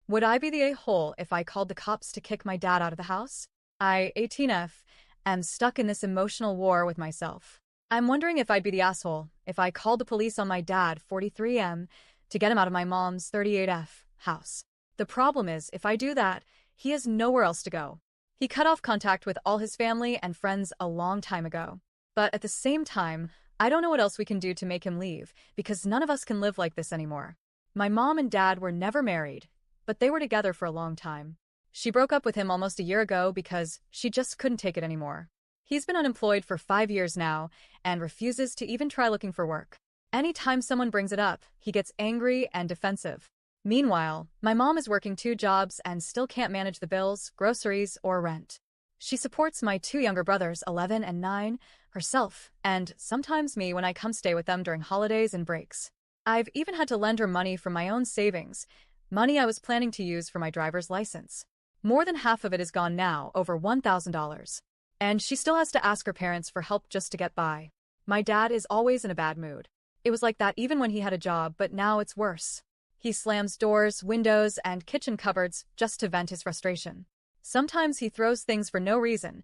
Would I be the a-hole if I called the cops to kick my dad out of the house? I, 18F, am stuck in this emotional war with myself. I'm wondering if I'd be the asshole if I called the police on my dad, 43M, to get him out of my mom's, 38F, house. The problem is, if I do that, he has nowhere else to go. He cut off contact with all his family and friends a long time ago. But at the same time, I don't know what else we can do to make him leave, because none of us can live like this anymore. My mom and dad were never married, but they were together for a long time. She broke up with him almost a year ago because she just couldn't take it anymore. He's been unemployed for 5 years now and refuses to even try looking for work. Anytime someone brings it up, he gets angry and defensive. Meanwhile, my mom is working 2 jobs and still can't manage the bills, groceries, or rent. She supports my 2 younger brothers, 11 and 9, herself, and sometimes me when I come stay with them during holidays and breaks. I've even had to lend her money from my own savings, money I was planning to use for my driver's license. More than half of it is gone now, over $1,000. And she still has to ask her parents for help just to get by. My dad is always in a bad mood. It was like that even when he had a job, but now it's worse. He slams doors, windows, and kitchen cupboards just to vent his frustration. Sometimes he throws things for no reason,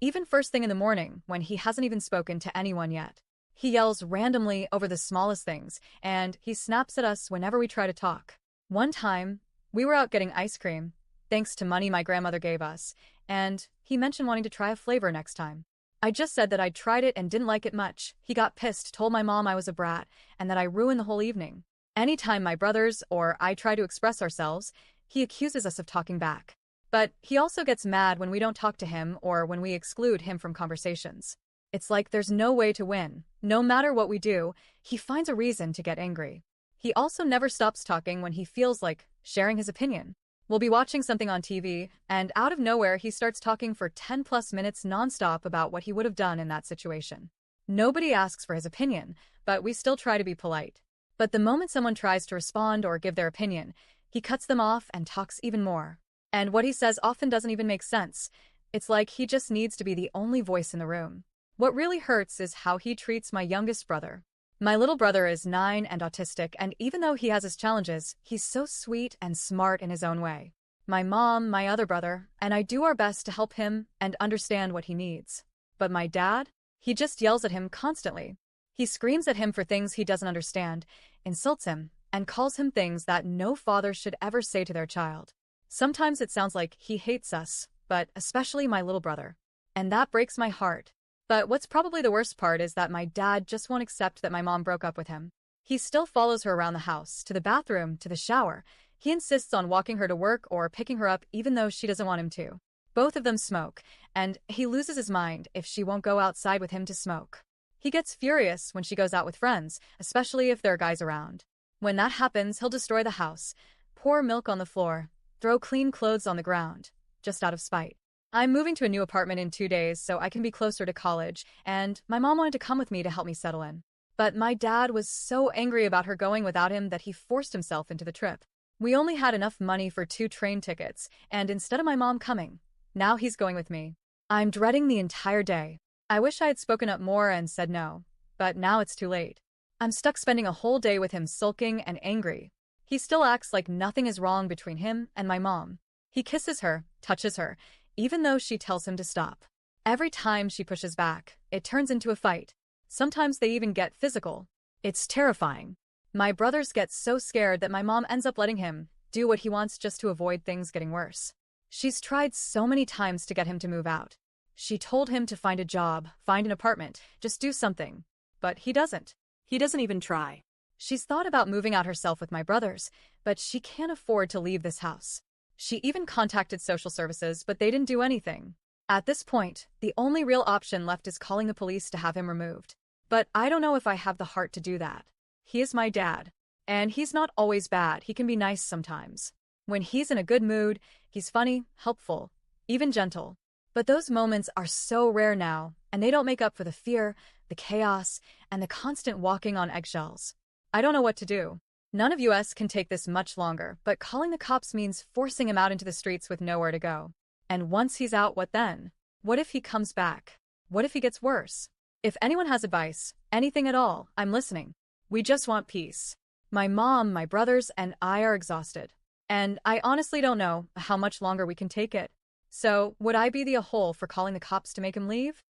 even first thing in the morning when he hasn't even spoken to anyone yet. He yells randomly over the smallest things, and he snaps at us whenever we try to talk. One time, we were out getting ice cream, thanks to money my grandmother gave us, and he mentioned wanting to try a flavor next time. I just said that I'd tried it and didn't like it much. He got pissed, told my mom I was a brat, and that I ruined the whole evening. Anytime my brothers or I try to express ourselves, he accuses us of talking back. But he also gets mad when we don't talk to him or when we exclude him from conversations. It's like there's no way to win. No matter what we do, he finds a reason to get angry. He also never stops talking when he feels like sharing his opinion. We'll be watching something on TV, and out of nowhere he starts talking for 10+ minutes nonstop about what he would have done in that situation. Nobody asks for his opinion, but we still try to be polite. But the moment someone tries to respond or give their opinion, he cuts them off and talks even more. And what he says often doesn't even make sense. It's like he just needs to be the only voice in the room. What really hurts is how he treats my youngest brother. My little brother is 9 and autistic, and even though he has his challenges, he's so sweet and smart in his own way. My mom, my other brother, and I do our best to help him and understand what he needs. But my dad? He just yells at him constantly. He screams at him for things he doesn't understand, insults him, and calls him things that no father should ever say to their child. Sometimes it sounds like he hates us, but especially my little brother. And that breaks my heart. But what's probably the worst part is that my dad just won't accept that my mom broke up with him. He still follows her around the house, to the bathroom, to the shower. He insists on walking her to work or picking her up even though she doesn't want him to. Both of them smoke, and he loses his mind if she won't go outside with him to smoke. He gets furious when she goes out with friends, especially if there are guys around. When that happens, he'll destroy the house, pour milk on the floor, throw clean clothes on the ground, just out of spite. I'm moving to a new apartment in 2 days so I can be closer to college, and my mom wanted to come with me to help me settle in. But my dad was so angry about her going without him that he forced himself into the trip. We only had enough money for 2 train tickets, and instead of my mom coming, now he's going with me. I'm dreading the entire day. I wish I had spoken up more and said no, but now it's too late. I'm stuck spending a whole day with him sulking and angry. He still acts like nothing is wrong between him and my mom. He kisses her, touches her, even though she tells him to stop. Every time she pushes back, it turns into a fight. Sometimes they even get physical. It's terrifying. My brothers get so scared that my mom ends up letting him do what he wants just to avoid things getting worse. She's tried so many times to get him to move out. She told him to find a job, find an apartment, just do something. But he doesn't. He doesn't even try. She's thought about moving out herself with my brothers, but she can't afford to leave this house. She even contacted social services, but they didn't do anything. At this point, the only real option left is calling the police to have him removed. But I don't know if I have the heart to do that. He is my dad. And he's not always bad, he can be nice sometimes. When he's in a good mood, he's funny, helpful, even gentle. But those moments are so rare now, and they don't make up for the fear, the chaos, and the constant walking on eggshells. I don't know what to do. None of us can take this much longer, but calling the cops means forcing him out into the streets with nowhere to go. And once he's out, what then? What if he comes back? What if he gets worse? If anyone has advice, anything at all, I'm listening. We just want peace. My mom, my brothers, and I are exhausted. And I honestly don't know how much longer we can take it. So, would I be the a-hole for calling the cops to make him leave?